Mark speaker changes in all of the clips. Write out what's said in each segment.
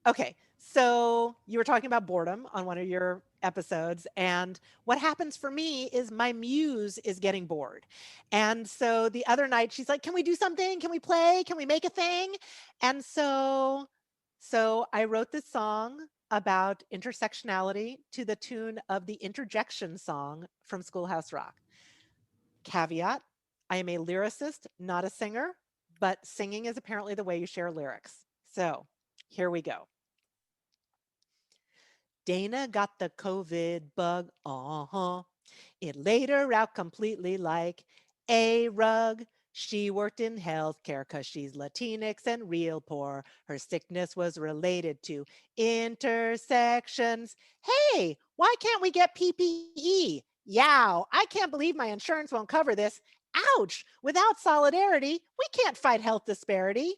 Speaker 1: Okay, so you were talking about boredom on one of your episodes, and what happens for me is my muse is getting bored. And so the other night she's like, "Can we do something? Can we play? Can we make a thing?" And so I wrote this song about intersectionality to the tune of the Interjections song from Schoolhouse Rock. Caveat, I am a lyricist, not a singer, but singing is apparently the way you share lyrics. So, here we go. Dana got the COVID bug, uh-huh. It laid her out completely like a rug. She worked in healthcare because she's Latinx and real poor. Her sickness was related to intersections. Hey, why can't we get PPE? Yow, I can't believe my insurance won't cover this. Ouch, without solidarity, we can't fight health disparity.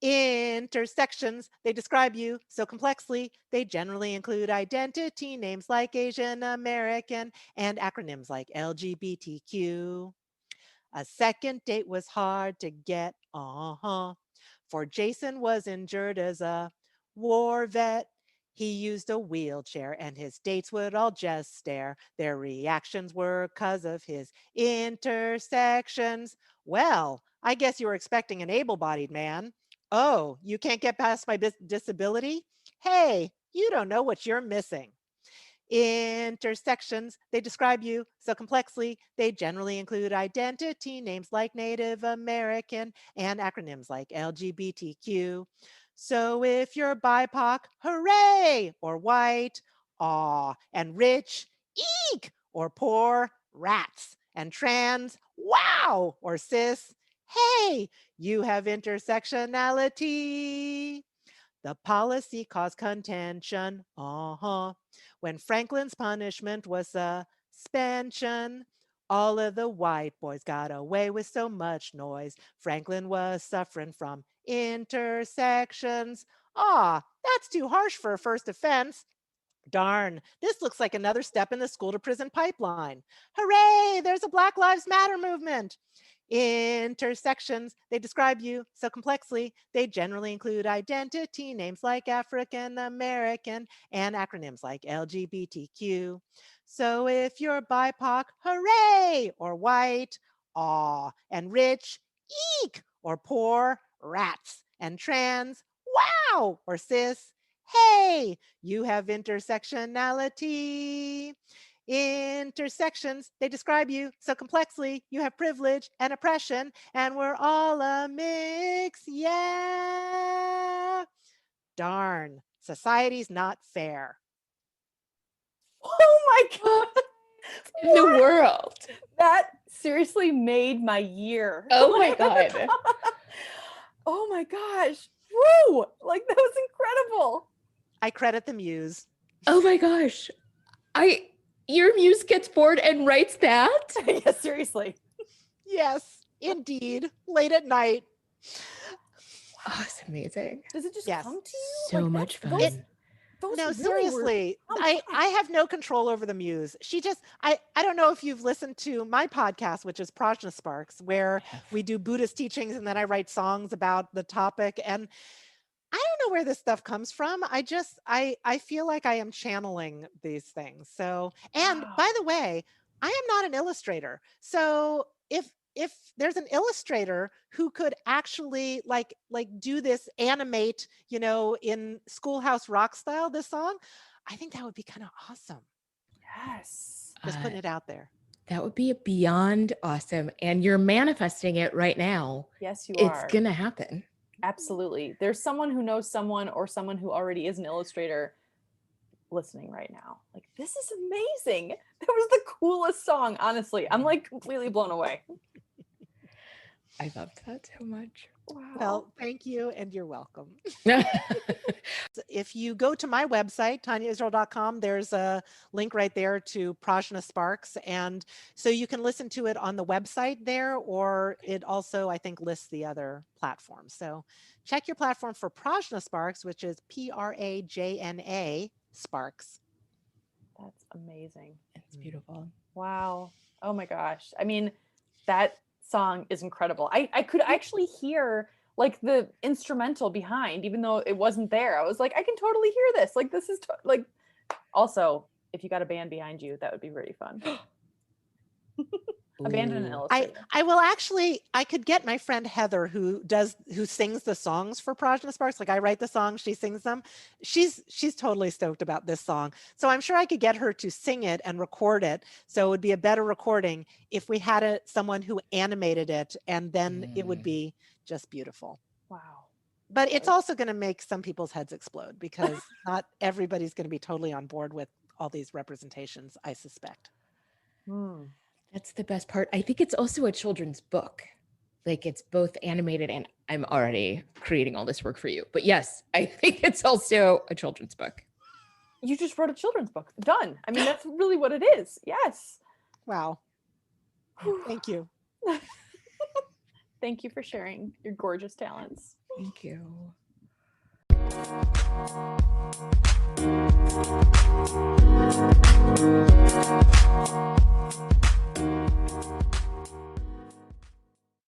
Speaker 1: Intersections, they describe you so complexly, they generally include identity, names like Asian American, and acronyms like LGBTQ. A second date was hard to get, uh-huh. For Jason was injured as a war vet. He used a wheelchair and his dates would all just stare. Their reactions were because of his intersections. Well, I guess you were expecting an able-bodied man. Oh, you can't get past my disability? Hey, you don't know what you're missing. Intersections, they describe you so complexly, they generally include identity, names like Native American, and acronyms like LGBTQ. So if you're BIPOC, hooray, or white, aw, and rich, eek, or poor, rats, and trans, wow, or cis, hey, you have intersectionality. The policy caused contention, uh-huh. When Franklin's punishment was suspension, all of the white boys got away with so much noise. Franklin was suffering from intersections. Ah, that's too harsh for a first offense. Darn, this looks like another step in the school to prison pipeline. Hooray, there's a Black Lives Matter movement. Intersections, they describe you so complexly, they generally include identity, names like African American, and acronyms like LGBTQ. So if you're BIPOC, hooray, or white, aw, and rich, eek, or poor, rats, and trans, wow, or cis, hey, you have intersectionality. Intersections, they describe you so complexly, you have privilege and oppression, and we're all a mix, yeah. Darn, society's not fair.
Speaker 2: Oh my God.
Speaker 3: In the world.
Speaker 2: That seriously made my year.
Speaker 3: Oh my God.
Speaker 2: Oh my gosh. Woo! Like, that was incredible.
Speaker 1: I credit the muse.
Speaker 3: Oh my gosh. Your muse gets bored and writes that?
Speaker 2: Yeah, seriously.
Speaker 1: Yes, indeed. Late at night.
Speaker 3: Oh, it's amazing.
Speaker 2: Does it just
Speaker 1: Yes.
Speaker 2: come to you?
Speaker 3: So
Speaker 2: Like,
Speaker 3: much fun.
Speaker 2: Those
Speaker 1: No,
Speaker 2: really
Speaker 1: seriously,
Speaker 2: were,
Speaker 1: I have no control over the muse. She just, I don't know if you've listened to my podcast, which is Prajna Sparks, where we do Buddhist teachings and then I write songs about the topic. And I don't know where this stuff comes from. I feel like I am channeling these things. So, and by the way, I am not an illustrator. So if there's an illustrator who could actually like do this, animate, in Schoolhouse Rock style, this song, I think that would be kind of awesome.
Speaker 2: Yes.
Speaker 1: Just putting it out there.
Speaker 3: That would be beyond awesome. And you're manifesting it right now.
Speaker 2: Yes, you are.
Speaker 3: It's going to happen.
Speaker 2: Absolutely. There's someone who knows someone or someone who already is an illustrator listening right now. Like, this is amazing. That was the coolest song, honestly. I'm like completely blown away.
Speaker 3: I loved that so much.
Speaker 2: Wow.
Speaker 1: Well, thank you, and you're welcome. If you go to my website, TaniaIsrael.com, there's a link right there to Prajna Sparks. And so you can listen to it on the website there, or it also, I think, lists the other platforms. So check your platform for Prajna Sparks, which is Prajna Sparks.
Speaker 2: That's amazing.
Speaker 3: And It's beautiful.
Speaker 2: Wow. Oh my gosh. I mean, that song is incredible. I could actually hear like the instrumental behind, even though it wasn't there. I was like, I can totally hear this. Like, this is like, also, if you got a band behind you, that would be really fun. A band and an
Speaker 3: Ooh.
Speaker 2: illustrator.
Speaker 1: I will actually, I could get my friend Heather who sings the songs for Progeny Sparks. Like I write the songs, she sings them. She's totally stoked about this song. So I'm sure I could get her to sing it and record it. So it would be a better recording if we had someone who animated it, and then it would be just beautiful.
Speaker 2: Wow.
Speaker 1: But it's also going to make some people's heads explode because not everybody's going to be totally on board with all these representations, I suspect.
Speaker 3: That's the best part. I think it's also a children's book. Like it's both animated and I'm already creating all this work for you. But yes, I think it's also a children's book.
Speaker 2: You just wrote a children's book. Done. I mean, that's really what it is. Yes.
Speaker 1: Wow. Thank you.
Speaker 2: Thank you for sharing your gorgeous talents.
Speaker 3: Thank you.